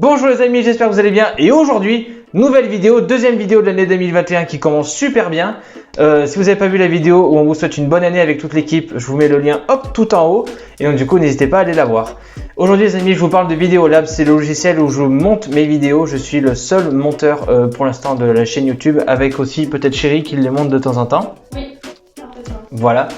Bonjour les amis, j'espère que vous allez bien et aujourd'hui, nouvelle vidéo, deuxième vidéo de l'année 2021 qui commence super bien. Si vous n'avez pas vu la vidéo où on vous souhaite une bonne année avec toute l'équipe, je vous mets le lien hop tout en haut et donc du coup n'hésitez pas à aller la voir. Aujourd'hui les amis, je vous parle de Videolab, c'est le logiciel où je monte mes vidéos. Je suis le seul monteur pour l'instant de la chaîne YouTube avec aussi peut-être Chérie qui les monte de temps en temps. Oui, parfaitement. Voilà.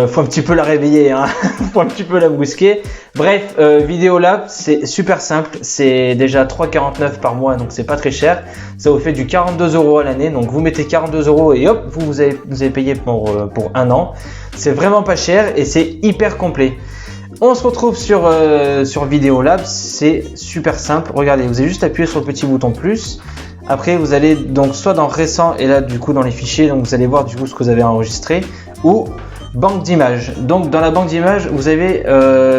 Faut un petit peu la réveiller, hein. Faut un petit peu la brusquer. Bref, Videolab, c'est super simple. C'est déjà 3,49 par mois, donc c'est pas très cher. Ça vous fait du 42 € à l'année. Donc vous mettez 42 € et hop, vous avez payé pour un an. C'est vraiment pas cher et c'est hyper complet. On se retrouve sur Videolab. C'est super simple. Regardez, vous avez juste appuyé sur le petit bouton plus. Après, vous allez donc soit dans récent et là du coup dans les fichiers, donc vous allez voir du coup ce que vous avez enregistré ou banque d'images. Donc dans la banque d'images, vous avez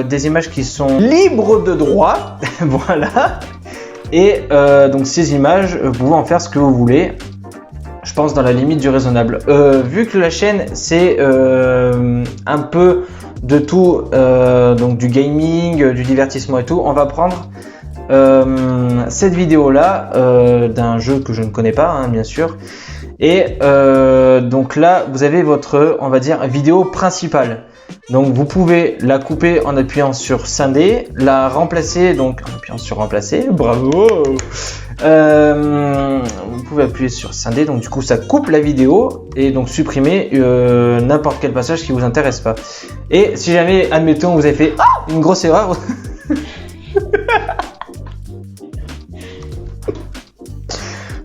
des images qui sont libres de droit, voilà. Et donc ces images, vous pouvez en faire ce que vous voulez. Je pense dans la limite du raisonnable. Vu que la chaîne c'est un peu de tout, donc du gaming, du divertissement et tout, on va prendre cette vidéo là d'un jeu que je ne connais pas, hein, bien sûr. Et donc là, vous avez votre, on va dire, vidéo principale. Donc vous pouvez la couper en appuyant sur scinder, la remplacer donc en appuyant sur remplacer. Bravo. Vous pouvez appuyer sur scinder, donc du coup ça coupe la vidéo et donc supprimer n'importe quel passage qui vous intéresse pas. Et si jamais, admettons, vous avez fait une grosse erreur.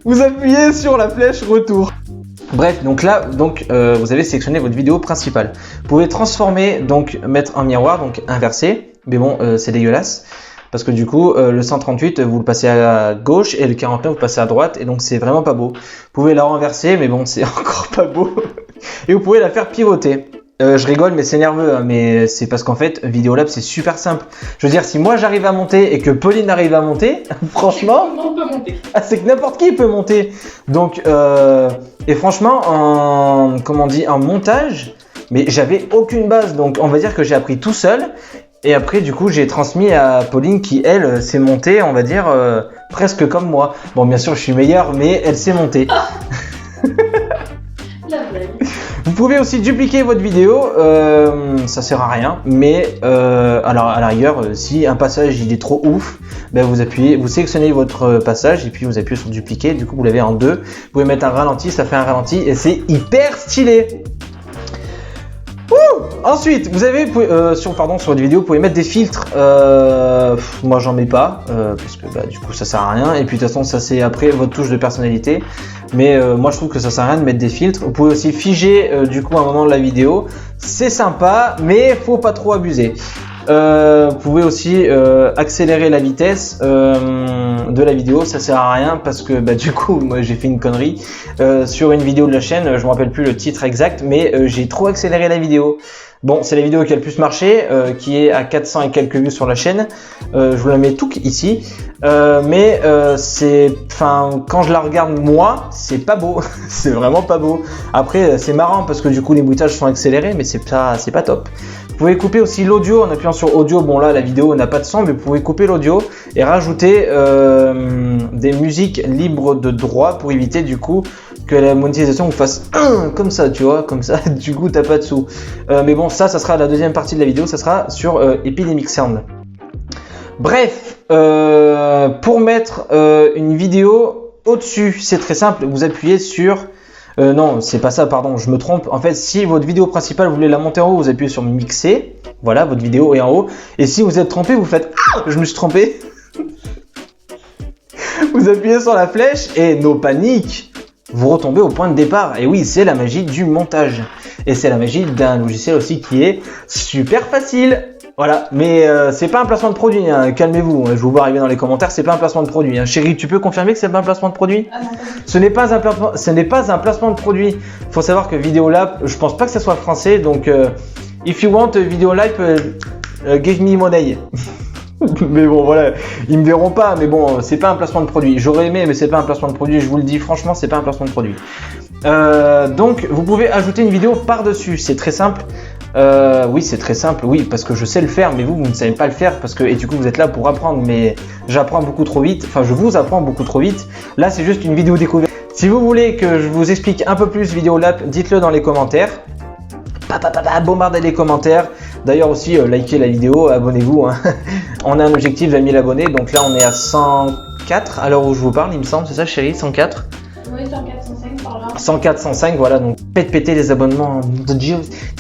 Vous appuyez sur la flèche retour. Bref, donc là, vous avez sélectionné votre vidéo principale. Vous pouvez transformer, donc mettre en miroir, donc inverser. Mais bon, c'est dégueulasse. Parce que du coup, le 138, vous le passez à gauche et le 49, vous le passez à droite. Et donc, c'est vraiment pas beau. Vous pouvez la renverser, mais bon, c'est encore pas beau. Et vous pouvez la faire pivoter. Je rigole, mais c'est nerveux, hein, mais c'est parce qu'en fait, Videolab, c'est super simple. Je veux dire, si moi j'arrive à monter et que Pauline arrive à monter, franchement, On peut monter. c'est que n'importe qui peut monter. Donc, et franchement, en montage, mais j'avais aucune base. Donc, on va dire que j'ai appris tout seul. Et après, du coup, j'ai transmis à Pauline qui, elle, s'est montée, on va dire, presque comme moi. Bon, bien sûr, je suis meilleur, mais elle s'est montée. La blague. Vous pouvez aussi dupliquer votre vidéo, ça sert à rien, mais alors à la rigueur, si un passage il est trop ouf, ben vous sélectionnez votre passage et puis vous appuyez sur dupliquer, du coup vous l'avez en deux. Vous pouvez mettre un ralenti, ça fait un ralenti et c'est hyper stylé. Ensuite, vous avez sur votre vidéo, vous pouvez mettre des filtres. Moi, j'en mets pas parce que bah, du coup, ça sert à rien. Et puis de toute façon, ça c'est après votre touche de personnalité. Mais moi, je trouve que ça sert à rien de mettre des filtres. Vous pouvez aussi figer du coup un moment de la vidéo. C'est sympa, mais faut pas trop abuser. Vous pouvez aussi accélérer la vitesse de la vidéo, ça sert à rien parce que bah, du coup moi j'ai fait une connerie sur une vidéo de la chaîne, je me rappelle plus le titre exact, mais j'ai trop accéléré la vidéo. Bon, c'est la vidéo qui a le plus marché, qui est à 400 et quelques vues sur la chaîne. Je vous la mets tout ici, mais quand je la regarde moi, c'est pas beau, c'est vraiment pas beau. Après, c'est marrant parce que du coup les bruitages sont accélérés, mais c'est pas top. Vous pouvez couper aussi l'audio en appuyant sur audio. Bon là, la vidéo n'a pas de son, mais vous pouvez couper l'audio et rajouter des musiques libres de droit pour éviter du coup que la monétisation vous fasse comme ça, tu vois, comme ça. Du coup, t'as pas de sous. Mais bon, ça sera la deuxième partie de la vidéo. Ça sera sur Epidemic Sound. Bref, pour mettre une vidéo au-dessus, c'est très simple. Vous appuyez sur non, c'est pas ça, pardon, je me trompe. En fait, si votre vidéo principale, vous voulez la monter en haut, vous appuyez sur mixer. Voilà, votre vidéo est en haut. Et si vous êtes trompé, vous faites je me suis trompé. Vous appuyez sur la flèche et no panique, vous retombez au point de départ. Et oui, c'est la magie du montage. Et c'est la magie d'un logiciel aussi qui est super facile. Voilà, mais c'est pas un placement de produit, hein. Calmez-vous, je vous vois arriver dans les commentaires, c'est pas un placement de produit, hein. Chérie, tu peux confirmer que c'est pas un placement de produit? Ce n'est pas un placement de produit. Il faut savoir que Videolab, je pense pas que ça soit français, donc if you want Videolab, give me money. Mais bon, voilà, ils me verront pas, mais bon, c'est pas un placement de produit. J'aurais aimé, mais c'est pas un placement de produit, je vous le dis, franchement, c'est pas un placement de produit. Donc, vous pouvez ajouter une vidéo par-dessus, c'est très simple. Oui, c'est très simple, oui, parce que je sais le faire, mais vous ne savez pas le faire, et du coup, vous êtes là pour apprendre, mais j'apprends beaucoup trop vite, enfin, je vous apprends beaucoup trop vite. Là, c'est juste une vidéo découverte. Si vous voulez que je vous explique un peu plus Vidéolab, dites-le dans les commentaires. Bombardez les commentaires. D'ailleurs aussi, likez la vidéo, abonnez-vous. Hein. On a un objectif de 1000 abonnés, donc là, on est à 104 à l'heure où je vous parle, il me semble, c'est ça, chérie, 104? Oui, 104, 105 par là. 104, 105, voilà, donc faites péter les abonnements de Dieu.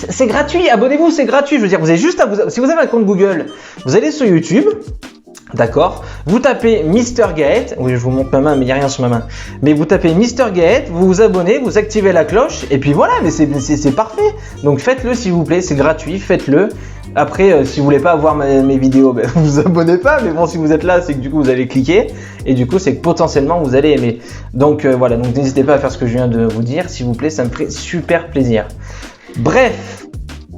C'est gratuit, abonnez-vous, c'est gratuit. Je veux dire, vous avez juste à si vous avez un compte Google, vous allez sur YouTube, d'accord, vous tapez Mister Gaët, oui, je vous montre ma main, mais il n'y a rien sur ma main, mais vous tapez Mister Gaët, vous vous abonnez, vous activez la cloche, et puis voilà, mais c'est parfait. Donc faites-le s'il vous plaît, c'est gratuit, faites-le. Après, si vous voulez pas voir mes vidéos, ben, vous vous abonnez pas, mais bon, si vous êtes là, c'est que du coup, vous allez cliquer, et du coup, c'est que potentiellement, vous allez aimer. Donc voilà, donc n'hésitez pas à faire ce que je viens de vous dire, s'il vous plaît, ça me ferait super plaisir. Bref,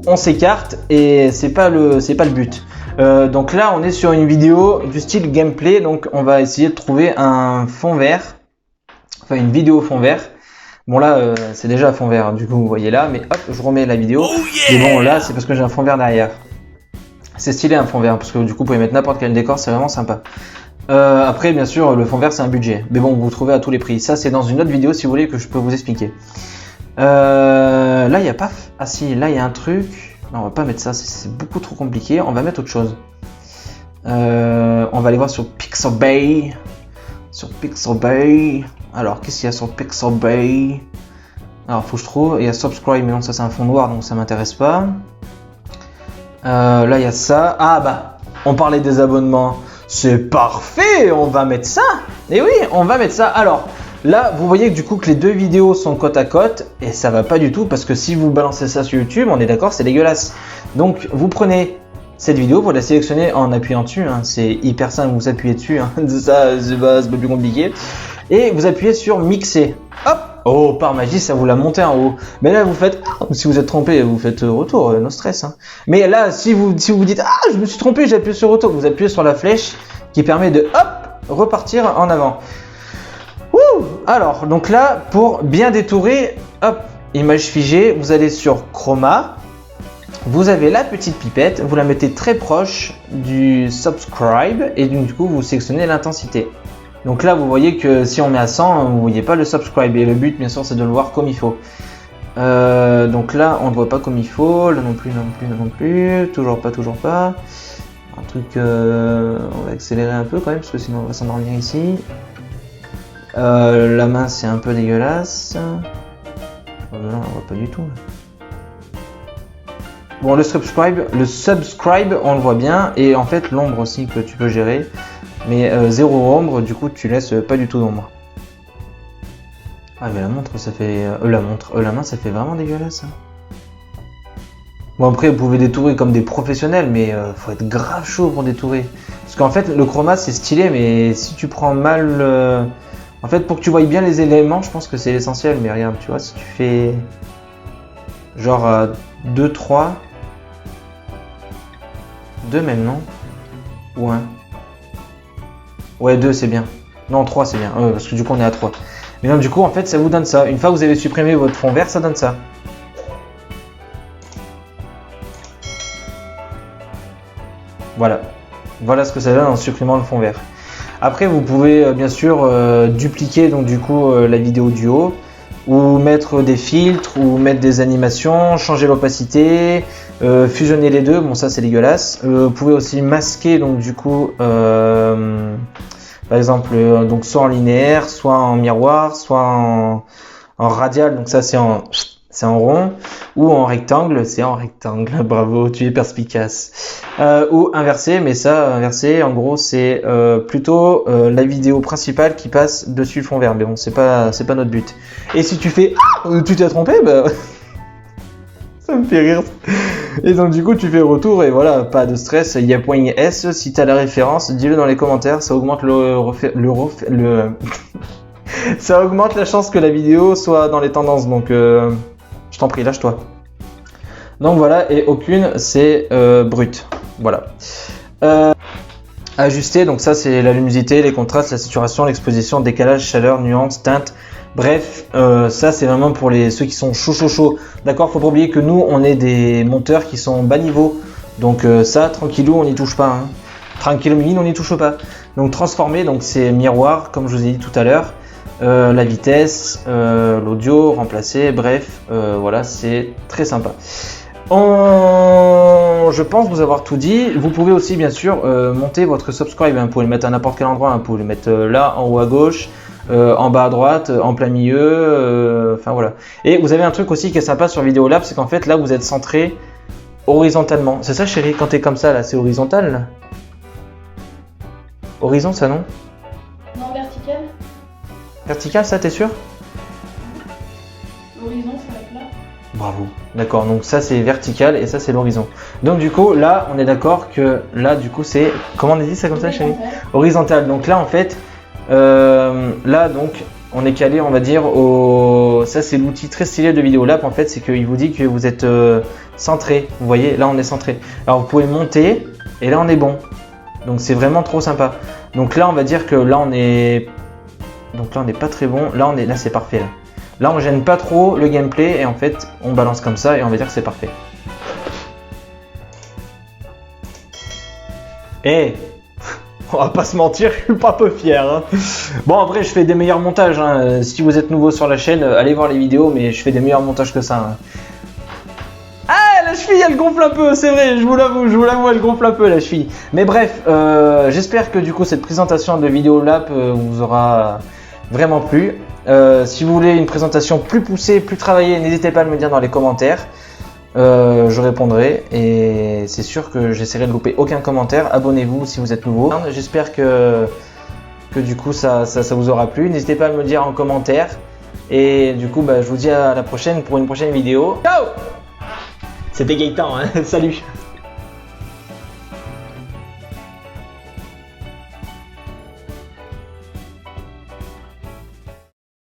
on s'écarte, et c'est pas le but. Donc là, on est sur une vidéo du style gameplay, donc on va essayer de trouver un fond vert, enfin une vidéo fond vert. Bon là, c'est déjà un fond vert, du coup vous voyez là, mais hop, je remets la vidéo. Oh yeah. Et bon là, c'est parce que j'ai un fond vert derrière. C'est stylé un fond vert, parce que du coup vous pouvez mettre n'importe quel décor, c'est vraiment sympa. Après, bien sûr, le fond vert c'est un budget, mais bon, vous trouvez à tous les prix. Ça, c'est dans une autre vidéo si vous voulez que je peux vous expliquer. Là, il n'y a pas... Ah si, là il y a un truc... Non, on va pas mettre ça, c'est beaucoup trop compliqué. On va mettre autre chose. On va aller voir sur Pixabay. Sur Pixabay. Alors, qu'est-ce qu'il y a sur Pixabay? Alors, faut que je trouve. Il y a Subscribe, mais non, ça c'est un fond noir, donc ça m'intéresse pas. Là, il y a ça. Ah bah, on parlait des abonnements. C'est parfait, on va mettre ça. Et oui, on va mettre ça. Alors, là, vous voyez que du coup que les deux vidéos sont côte à côte et ça va pas du tout parce que si vous balancez ça sur YouTube, on est d'accord, c'est dégueulasse. Donc, vous prenez cette vidéo, vous la sélectionnez en appuyant dessus. Hein, c'est hyper simple, vous appuyez dessus. Hein, ça, c'est pas plus compliqué. Et vous appuyez sur mixer. Hop! Oh, par magie, ça vous l'a monté en haut. Mais là, vous faites, si vous êtes trompé, vous faites retour, no stress. Hein. Mais là, si vous dites, ah, je me suis trompé, j'ai appuyé sur retour, vous appuyez sur la flèche qui permet de, hop, repartir en avant. Ouh. Alors, donc là, pour bien détourer, hop, image figée, vous allez sur Chroma. Vous avez la petite pipette, vous la mettez très proche du subscribe et du coup, vous sélectionnez l'intensité. Donc là, vous voyez que si on met à 100, vous ne voyez pas le subscribe. Et le but, bien sûr, c'est de le voir comme il faut. Donc là, on ne le voit pas comme il faut. Là non plus, non plus, non plus. Toujours pas. Un truc, on va accélérer un peu quand même, parce que sinon on va s'endormir ici. La main, c'est un peu dégueulasse. Là, on ne voit pas du tout. Là. Bon, le subscribe, on le voit bien. Et en fait, l'ombre aussi que tu peux gérer. Mais zéro ombre, du coup tu laisses pas du tout d'ombre. Ah mais la montre ça fait... la main ça fait vraiment dégueulasse. Hein. Bon après vous pouvez détourer comme des professionnels, mais faut être grave chaud pour détourer. Parce qu'en fait le chroma c'est stylé, mais si tu prends mal... En fait pour que tu voyes bien les éléments, je pense que c'est l'essentiel. Mais regarde, tu vois, si tu fais... Genre 2, 3... 2 même non? Ou 1? Ouais, 2 c'est bien. Non, 3 c'est bien. Parce que du coup on est à 3. Mais non, du coup en fait ça vous donne ça. Une fois que vous avez supprimé votre fond vert, ça donne ça. Voilà. Voilà ce que ça donne en supprimant le fond vert. Après vous pouvez bien sûr dupliquer donc du coup la vidéo du haut. Ou mettre des filtres, ou mettre des animations, changer l'opacité, fusionner les deux, bon ça c'est dégueulasse. Vous pouvez aussi masquer donc du coup par exemple donc soit en linéaire, soit en miroir, soit en radial, donc ça c'est en rond, ou en rectangle, c'est en rectangle, bravo, tu es perspicace. Ou inversé, mais ça inversé en gros c'est plutôt la vidéo principale qui passe dessus le fond vert, mais bon c'est pas notre but. Et si tu fais tu t'es trompé, bah ça me fait rire. Et donc du coup tu fais retour et voilà, pas de stress, il y a point S, si tu as la référence, dis-le dans les commentaires, ça augmente ça augmente la chance que la vidéo soit dans les tendances, donc je t'en prie, lâche-toi. Donc voilà, et aucune c'est brut. Voilà. Ajuster, donc ça c'est la luminosité, les contrastes, la saturation, l'exposition, décalage, chaleur, nuance, teinte, Bref, ça c'est vraiment pour ceux qui sont chauds. D'accord, faut pas oublier que nous on est des monteurs qui sont bas niveau. Donc ça, tranquillou, on n'y touche pas. Hein. Tranquillou, mine, on n'y touche pas. Donc transformer, donc c'est miroir, comme je vous ai dit tout à l'heure. La vitesse, l'audio, remplacer, bref, voilà, c'est très sympa. Je pense vous avoir tout dit. Vous pouvez aussi bien sûr monter votre subscribe. Hein. Vous pouvez le mettre à n'importe quel endroit. Hein. Vous pouvez le mettre là, en haut à gauche, en bas à droite, en plein milieu. Enfin voilà. Et vous avez un truc aussi qui est sympa sur Vidéolab, c'est qu'en fait là vous êtes centré horizontalement. C'est ça chérie, quand t'es comme ça là, c'est horizontal là. Horizon ça non? Non, vertical. Vertical ça t'es sûr? L'horizon, ça va être là. Bravo. D'accord, donc ça c'est vertical et ça c'est l'horizon. Donc du coup là on est d'accord que là du coup c'est, comment on a dit ça comme ça chérie? Horizontal. Donc là en fait, là donc on est calé on va dire au... Ça c'est l'outil très stylé de Vidéolab en fait, c'est qu'il vous dit que vous êtes centré. Vous voyez, là on est centré. Alors vous pouvez monter et là on est bon. Donc c'est vraiment trop sympa. Donc là on va dire que là on est... Donc là on n'est pas très bon. Là c'est parfait là. Là on gêne pas trop le gameplay et en fait on balance comme ça et on va dire que c'est parfait. Eh, on va pas se mentir, je suis pas peu fier. Hein. Bon après je fais des meilleurs montages. Hein. Si vous êtes nouveau sur la chaîne, allez voir les vidéos, mais je fais des meilleurs montages que ça. Hein. Ah la cheville elle gonfle un peu, c'est vrai, je vous l'avoue, elle gonfle un peu la cheville. Mais bref, j'espère que du coup cette présentation de Vidéolab vous aura vraiment plu. Si vous voulez une présentation plus poussée, plus travaillée, n'hésitez pas à me le dire dans les commentaires. Je répondrai et c'est sûr que j'essaierai de louper aucun commentaire. Abonnez-vous si vous êtes nouveau. J'espère que du coup ça vous aura plu. N'hésitez pas à me le dire en commentaire. Et du coup je vous dis à la prochaine pour une prochaine vidéo. Ciao! C'était Gaëtan, hein. Salut!